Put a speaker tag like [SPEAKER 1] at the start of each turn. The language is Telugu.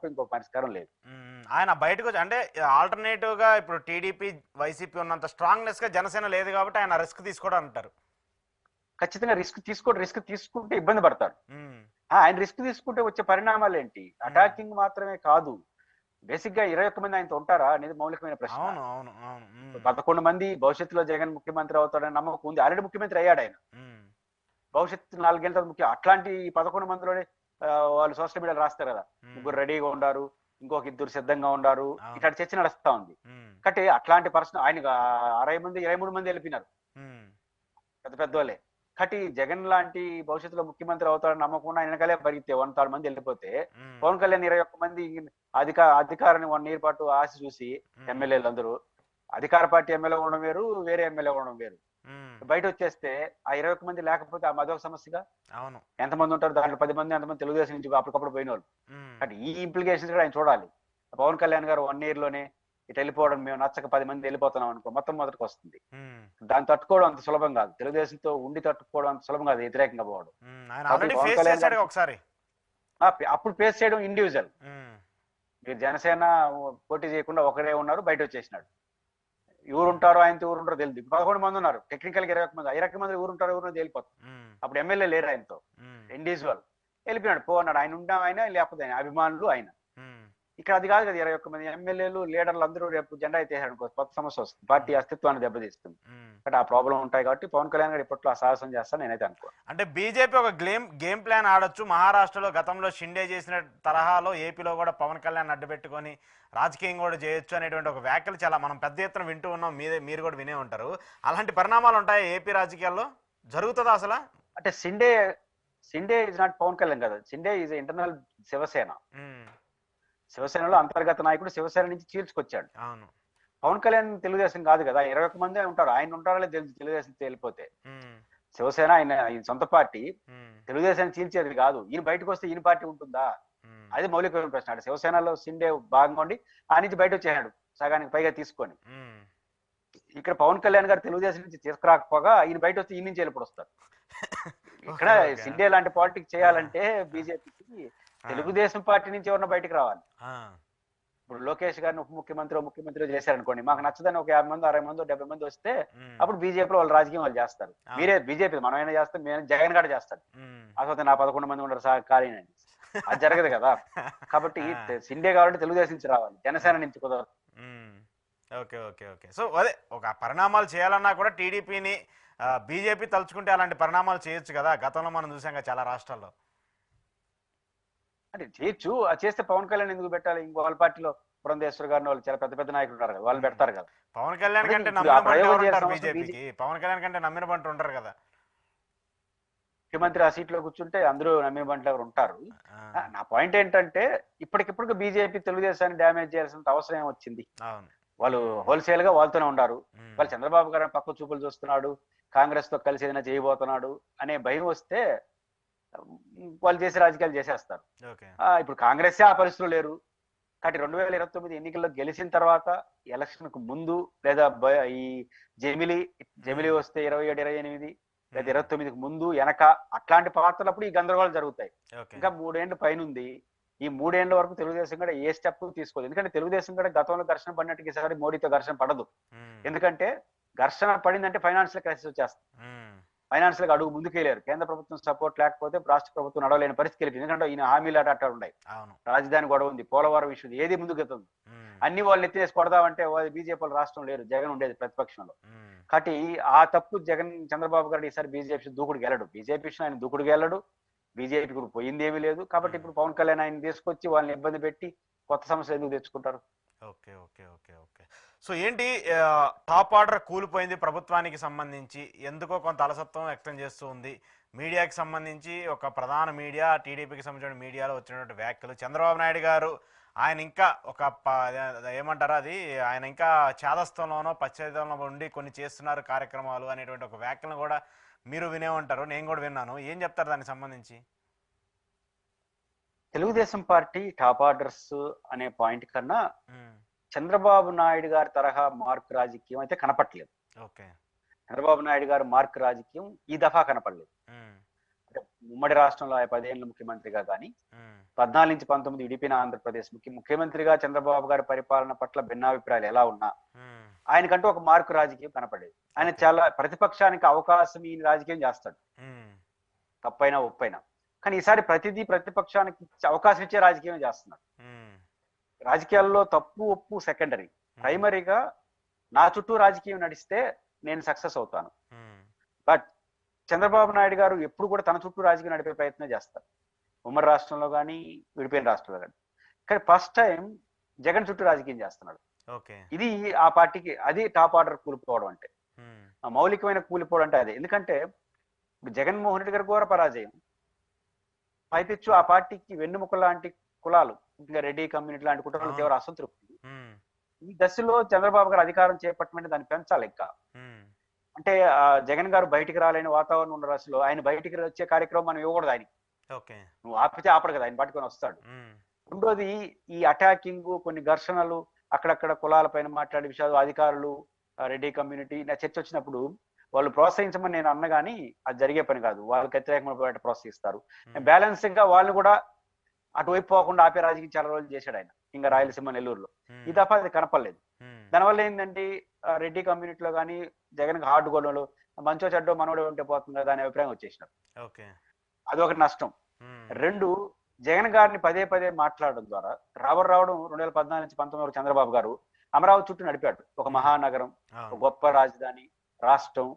[SPEAKER 1] తప్ప ఇంకో పరిష్కారం లేదు.
[SPEAKER 2] ఆయన బయటకు అంటే ఆల్టర్నేటివ్ గా ఇప్పుడు టీడీపీ వైసీపీ ఉన్నంత స్ట్రాంగ్నెస్ గా జనసేన లేదు కాబట్టి ఆయన రిస్క్ తీసుకోవడం అంటారు.
[SPEAKER 1] ఖచ్చితంగా రిస్క్ తీసుకుంటే ఇబ్బంది పడతాడు. ఆయన రిస్క్ తీసుకుంటే వచ్చే పరిణామాలు ఏంటి? అటాకింగ్ మాత్రమే కాదు, బేసిక్ గా 21 మంది ఆయనతో ఉంటారా అనేది మౌలికమైన ప్రశ్న.
[SPEAKER 2] అవును అవును అవును
[SPEAKER 1] 11 మంది భవిష్యత్తులో జగన్ ముఖ్యమంత్రి అవుతాడని నమ్మకం ఉంది. ఆల్రెడీ ముఖ్యమంత్రి అయ్యాడు ఆయన. భవిష్యత్తు 4 ఏళ్ళ తర్వాత ముఖ్యం. అట్లాంటి 11 మందిలోనే వాళ్ళు సోషల్ మీడియాలో రాస్తారు కదా, ముగ్గురు రెడీగా ఉండారు, ఇంకొక ఇద్దరు సిద్ధంగా ఉండారు, ఇట్లాంటి చర్చ నడుస్తా ఉంది. కాబట్టి అట్లాంటి పర్సన్ ఆయన 60 మంది 23 మంది వెళ్ళిపోయినారు పెద్ద పెద్ద వాళ్ళే. కాబట్టి జగన్ లాంటి భవిష్యత్తులో ముఖ్యమంత్రి అవుతాడని నమ్మకుండా ఆయన వెనకాలే పరిగితే 100 మంది వెళ్ళిపోతే పవన్ కళ్యాణ్ 21 మంది అధికారాన్ని 1 ఇయర్ పాటు ఆశ చూసి ఎమ్మెల్యేలు అందరూ అధికార పార్టీ ఎమ్మెల్యే ఉండడం వేరు, వేరే ఎమ్మెల్యే ఉండడం వేరు. బయట వచ్చేస్తే ఆ 21 మంది లేకపోతే ఆ అదొక సమస్యగా.
[SPEAKER 2] అవును,
[SPEAKER 1] ఎంతమంది ఉంటారు దాంట్లో 10 మంది ఎంతమంది తెలుగుదేశం నుంచి అప్పటికప్పుడు పోయిన వాళ్ళు. అంటే ఈ ఇంప్లికేషన్స్ కూడా ఆయన చూడాలి. పవన్ కళ్యాణ్ గారు 1 ఇయర్ లోనే ఇటు వెళ్ళిపోవడం, మేము నచ్చక 10 మంది వెళ్ళిపోతున్నాం అనుకో, మొత్తం మొదటికి వస్తుంది. దాన్ని తట్టుకోవడం అంత సులభం కాదు, తెలుగుదేశంతో ఉండి తట్టుకోవడం అంత సులభం కాదు, వ్యతిరేకంగా పోవడం. పవన్ కళ్యాణ్
[SPEAKER 2] ఒకసారి
[SPEAKER 1] అప్పుడు ఫేస్ చేయడం ఇండివిజువల్. మీరు జనసేన పోటీ చేయకుండా ఒకరే ఉన్నారు, బయట వచ్చేసినాడు. ఎవరు ఉంటారో ఆయనతో ఎవరు ఉంటారో తెలియదు. 11 మంది ఉన్నారు, టెక్నికల్ గా 20 మంది, 20 మంది ఎవరు ఉంటారో ఎవరు తేలిపోతుంది. అప్పుడు ఎమ్మెల్యే లేరు ఆయనతో, ఇండివిజువల్ వెళ్ళిపోయినాడు. పోన్నాడు, ఆయన ఉంటాం ఆయన, లేకపోతే ఆయన అభిమానులు ఆయన. ఇక్కడ అది కాదు కదా, 21 మంది ఎమ్మెల్యేలు లీడర్లు అందరూ రేపు జెండా అయితే కొత్త సమస్య వస్తుంది, పార్టీ అస్తిత్వాన్ని దెబ్బతీస్తుంది. బట్ ఆ ప్రాబ్లం ఉంటాయి కాబట్టి పవన్ కళ్యాణ్ గారు ఇప్పట్లో అసాహసం చేస్తాను నేనైతే అనుకో.
[SPEAKER 2] అంటే బీజేపీ ఒక గేమ్ ప్లాన్ ఆడొచ్చు. మహారాష్ట్రలో గతంలో షిండే చేసిన తరహాలో ఏపీలో కూడా పవన్ కళ్యాణ్ అడ్డుపెట్టుకొని రాజకీయం కూడా చేయొచ్చు అనేటువంటి ఒక వ్యాఖ్యలు చాలా మనం పెద్ద ఎత్తున వింటూ ఉన్నాం, మీరు కూడా వినే ఉంటారు. అలాంటి పరిణామాలు ఉంటాయి ఏపీ రాజకీయాల్లో, జరుగుతుందా అసలు?
[SPEAKER 1] అంటే షిండే ఇస్ నాట్ పవన్ కళ్యాణ్ కదా, షిండే ఈజ్ ఇంటర్నల్ శివసేన. శివసేనలో అంతర్గత నాయకుడు, శివసేన నుంచి చీల్చుకొచ్చాడు.
[SPEAKER 2] అవును,
[SPEAKER 1] పవన్ కళ్యాణ్ తెలుగుదేశం కాదు కదా, 21 మంది ఉంటారు. ఆయన ఉంటారో తెలుసు తెలుగుదేశం వెళ్ళిపోతే. శివసేన ఆయన సొంత పార్టీ, తెలుగుదేశాన్ని చీల్చేది కాదు. ఈయన బయటకు వస్తే ఈయన పార్టీ ఉంటుందా, అది మౌలికమైన ప్రశ్న. అంటే శివసేనలో షిండే భాగంగా ఉండి ఆ నుంచి బయట వచ్చేసాడు సగానికి పైగా తీసుకొని. ఇక్కడ పవన్ కళ్యాణ్ గారు తెలుగుదేశం నుంచి తీసుకురాకపోగా ఈయన బయట వస్తే ఈ నుంచి వెళ్ళిపోయి వస్తారు. ఇక్కడ షిండే లాంటి పాలిటిక్స్ చేయాలంటే బీజేపీకి తెలుగుదేశం పార్టీ నుంచి ఎవరన్నా బయటకు రావాలి. ఇప్పుడు లోకేష్ గారిని ఉప ముఖ్యమంత్రి చేశారనుకోండి, మాకు నచ్చదని ఒక 50 మంది 60 మంది 70 మంది వస్తే అప్పుడు బీజేపీలో వాళ్ళు రాజకీయం వాళ్ళు చేస్తారు. మీరే బీజేపీ మనమైనా చేస్తాం, మేము జగన్ గారు చేస్తాడు. అసలు నా 11 మంది ఉండరు సార్ ఖాళీనని, అది జరగదు కదా. కాబట్టి షిండే కావాలంటే తెలుగుదేశం నుంచి రావాలి, జనసేన నుంచి కుదరదు.
[SPEAKER 2] ఓకే ఓకే ఓకే సో అదే ఒక పరిణామాలు చేయాలన్నా కూడా టీడీపీని బీజేపీ తలుచుకుంటే అలాంటి పరిణామాలు చేయొచ్చు కదా, గతంలో మనం చూసాం కదా చాలా రాష్ట్రాల్లో.
[SPEAKER 1] అంటే చేయొచ్చు, అది చేస్తే పవన్ కళ్యాణ్ ఎందుకు పెట్టాలి? ఇంకో వాళ్ళ పార్టీలో పురంధేశ్వర్ గారిని వాళ్ళు చాలా పెద్ద పెద్ద నాయకులు ఉన్నారు కదా, వాళ్ళు పెడతారు కదా.
[SPEAKER 2] పవన్ కళ్యాణ్ కంటే నమ్మిన బంటు ఉంటారు కదా,
[SPEAKER 1] ముఖ్యమంత్రి ఆ సీట్లో కూర్చుంటే అందరూ నమ్మిన బంట్లు ఎవరు ఉంటారు. నా పాయింట్ ఏంటంటే ఇప్పటికిప్పుడు బీజేపీ తెలుగుదేశాన్ని డ్యామేజ్ చేయాల్సిన అవసరం ఏమొచ్చింది? వాళ్ళు హోల్సేల్ గా వాళ్ళతోనే ఉన్నారు. వాళ్ళు చంద్రబాబు గారు పక్క చూపులు చూస్తున్నాడు, కాంగ్రెస్ తో కలిసి ఏదైనా చేయబోతున్నాడు అనే భయం వస్తే వాళ్ళు చేసే రాజకీయాలు చేసేస్తారు. ఇప్పుడు కాంగ్రెస్ ఆ పరిస్థితులు లేరు కాబట్టి 2029 ఎన్నికల్లో గెలిచిన తర్వాత ఎలక్షన్ కు ముందు లేదా ఈ జమిలీ వస్తే 27, 28 లేదా 29కి ముందు వెనక అట్లాంటి పాత్రలప్పుడు ఈ గందరగోళాలు జరుగుతాయి. ఇంకా 3 ఏళ్ళు పైన ఉంది. ఈ 3 ఏళ్ల వరకు తెలుగుదేశం కూడా ఏ స్టెప్ తీసుకోదు. ఎందుకంటే తెలుగుదేశం కూడా గతంలో ఘర్షణ పడినట్టు ఈసారి మోడీతో ఘర్షణ పడదు. ఎందుకంటే ఘర్షణ పడిందంటే ఫైనాన్షియల్ క్రైసిస్ వచ్చేస్తుంది. ఫైనాన్షియల్ గా అడుగు ముందుకెళ్ళారు. కేంద్ర ప్రభుత్వం సపోర్ట్ లేకపోతే రాష్ట్ర ప్రభుత్వం నడవలేని పరిస్థితి వెళ్ళింది. ఎందుకంటే ఈయన హామీలు అట్లా ఉన్నాయి, రాజధాని గొడవ ఉంది, పోలవరం ఇష్యూ, ఏది ముందుకెళ్తుంది. అన్ని వాళ్ళు ఎత్తినేసి కొడదామంటే బీజేపీ రాష్ట్రం లేరు, జగన్ ఉండేది ప్రతిపక్షంలో. కాబట్టి ఆ తప్పు చంద్రబాబు గారు ఈసారి బీజేపీ దూకుడుకి వెళ్ళడు, బీజేపీ ఆయన దూకుడుకి వెళ్ళడు, బీజేపీ కూడా పోయింది ఏమీ లేదు. కాబట్టి ఇప్పుడు పవన్ కళ్యాణ్ ఆయన తీసుకొచ్చి వాళ్ళని ఇబ్బంది పెట్టి కొత్త సమస్యలు ఎందుకు తెచ్చుకుంటారు?
[SPEAKER 2] Okay okay okay okay so ఏంటి టాప్ ఆర్డర్ కూలిపోయింది ప్రభుత్వానికి సంబంధించి, ఎందుకో కొంత అలసత్వం వ్యక్తం చేస్తూ ఉంది మీడియాకి సంబంధించి. ఒక ప్రధాన మీడియా టీడీపీకి సంబంధించిన మీడియాలో వచ్చినటువంటి వ్యాఖ్యలు, చంద్రబాబు నాయుడు గారు ఆయన ఇంకా ఒక ఏమంటారు అది, ఆయన ఇంకా చేదస్థంలోనో పశ్చాత్తంలో ఉండి కొన్ని చేస్తున్నారు కార్యక్రమాలు అనేటువంటి ఒక వ్యాఖ్యలను కూడా మీరు వినే ఉంటారు, నేను కూడా విన్నాను. ఏం చెప్తారు దానికి సంబంధించి?
[SPEAKER 1] తెలుగుదేశం పార్టీ టాప్ ఆర్డర్స్ అనే పాయింట్ కన్నా చంద్రబాబు నాయుడు గారి తరహా మార్క్ రాజకీయం అయితే కనపట్లేదు. చంద్రబాబు నాయుడు గారు మార్క్ రాజకీయం ఈ దఫా కనపడలేదు. ఉమ్మడి రాష్ట్రంలో 10 ఏళ్ళు ముఖ్యమంత్రిగా కానీ 14 నుంచి 19 విడిపోయిన ఆంధ్రప్రదేశ్ ముఖ్యమంత్రిగా చంద్రబాబు గారి పరిపాలన పట్ల భిన్నాభిప్రాయాలు ఎలా ఉన్నా ఆయనకంటూ ఒక మార్కు రాజకీయం కనపడేది. ఆయన చాలా ప్రతిపక్షానికి అవకాశం ఈ రాజకీయం చేస్తాడు, తప్పైనా ఒప్పైనా. కానీ ఈసారి ప్రతిదీ ప్రతిపక్షానికి అవకాశం ఇచ్చే రాజకీయం చేస్తున్నాడు. రాజకీయాల్లో తప్పు ఒప్పు సెకండరీ, ప్రైమరీగా నా చుట్టూ రాజకీయం నడిస్తే నేను సక్సెస్ అవుతాను. బట్ చంద్రబాబు నాయుడు గారు ఎప్పుడు కూడా తన చుట్టూ రాజకీయం నడిపే ప్రయత్నం చేస్తారు, ఉమ్మడి రాష్ట్రంలో కానీ విడిపోయిన రాష్ట్రంలో కానీ. కానీ ఫస్ట్ టైం జగన్ చుట్టూ రాజకీయం చేస్తున్నాడు. ఇది ఆ పార్టీకి అది టాప్ ఆర్డర్ కూలిపోవడం అంటే, ఆ మౌలికమైన కూలిపోవడం అంటే అదే. ఎందుకంటే ఇప్పుడు జగన్మోహన్ రెడ్డి గారు ఘోర పరాజయం, పైపెచ్చు ఆ పార్టీకి వెన్నుముక లాంటి కులాలు, ఇంకా రెడ్డి కమ్యూనిటీ లాంటి కుటుంబాలు తీవ్ర అసంతృప్తి. ఈ దశలో చంద్రబాబు గారు అధికారం చేపట్టమంటే దాన్ని పెంచాలి ఇంకా. అంటే జగన్ గారు బయటికి రాలేని వాతావరణం ఉన్న దశలో ఆయన బయటికి వచ్చే కార్యక్రమం మనం ఇవ్వకూడదు ఆయనకి. నువ్వు ఆపితే ఆపడు కదా, ఆయన పట్టుకొని వస్తాడు. రెండోది ఈ అటాకింగ్, కొన్ని ఘర్షణలు, అక్కడక్కడ కులాల పైన మాట్లాడే విషయాలు, అధికారులు రెడ్డి కమ్యూనిటీ చర్చ వచ్చినప్పుడు వాళ్ళు ప్రోత్సహించమని నేను అన్న కానీ అది జరిగే పని కాదు. వాళ్ళకి వ్యతిరేకమైన ప్రోత్సహిస్తారు. బ్యాలెన్సింగ్ గా వాళ్ళు కూడా అటువైపు పోకుండా ఆపే రాజకీయం చాలా రోజులు చేశాడు ఆయన, ఇంకా రాయలసీమ నెల్లూరులో. ఈ తప్ప అది కనపడలేదు. దానివల్ల ఏంటంటే రెడ్డి కమ్యూనిటీలో కానీ జగన్ హార్డ్ గొడవలు, మంచో చెడ్డో మనోడే ఉంటే పోతుంది కదా అనే అభిప్రాయం వచ్చేసినారు. అదొకటి నష్టం. రెండు, జగన్ గారిని పదే పదే మాట్లాడడం ద్వారా రావడం 2014 నుంచి 19 వరకు చంద్రబాబు గారు అమరావతి చుట్టూ నడిపాడు. ఒక మహానగరం, ఒక గొప్ప రాజధాని, రాష్ట్రం,